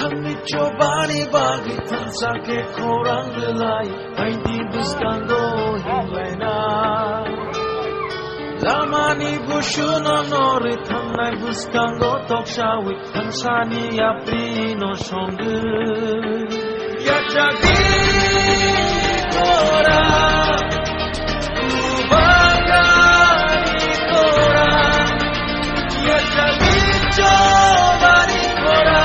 Tami cobani bagi tansake korang delai Haidi buskango hilaina Lamani bushuna nori Thamnai buskango tokshawi Tansani aprino shongu Yachagi kora Ubagani kora Yachagi cobani kora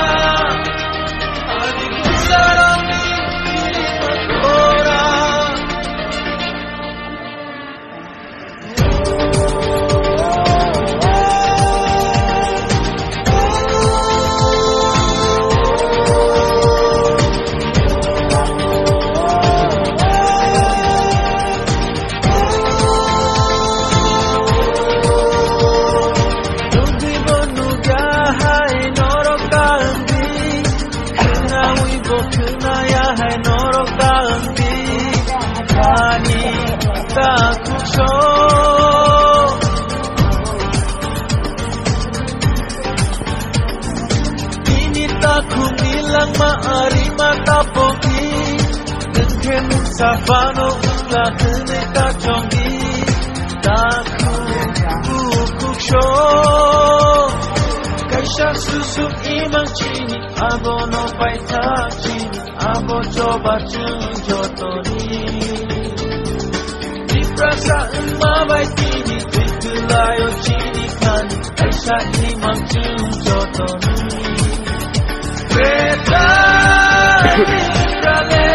Safano la tene kachongi taku bukuksho kaisha susu imang chini abono paita chini abo coba junjotoni diprasa mabai tini tikulayo chini kani kaisha imang junjotoni beta diprale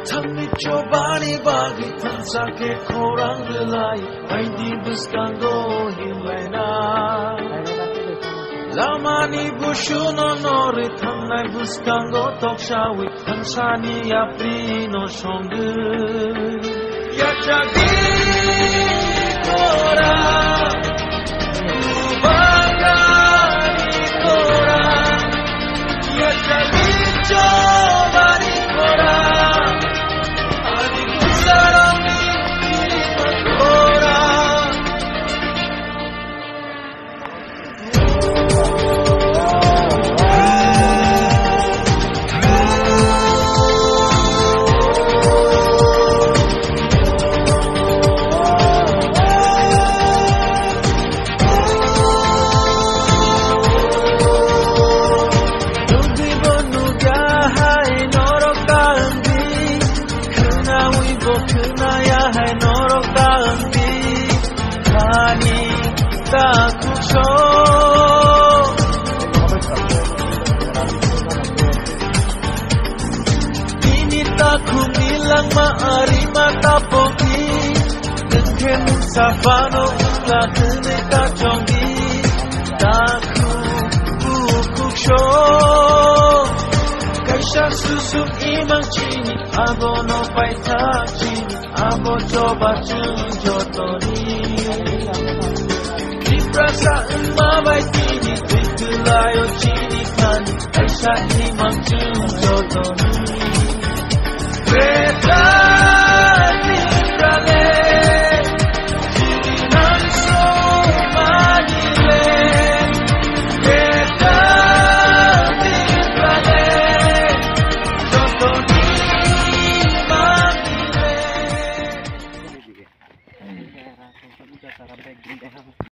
Tami cobani bagi tansake korang delai Haidi buskango hilaina Lamani bushuna nori Thamnai buskango tokshawi Tansani aprino shongu Yachagi kora Ubagani kora Yachagi cobani kora Safano la tene kachongi taku bukuksho kaisha susu imang chini abono paita chini abo coba junjotoni diprasa mabai tini tikulayo chini kani kaisha imang junjotoni beta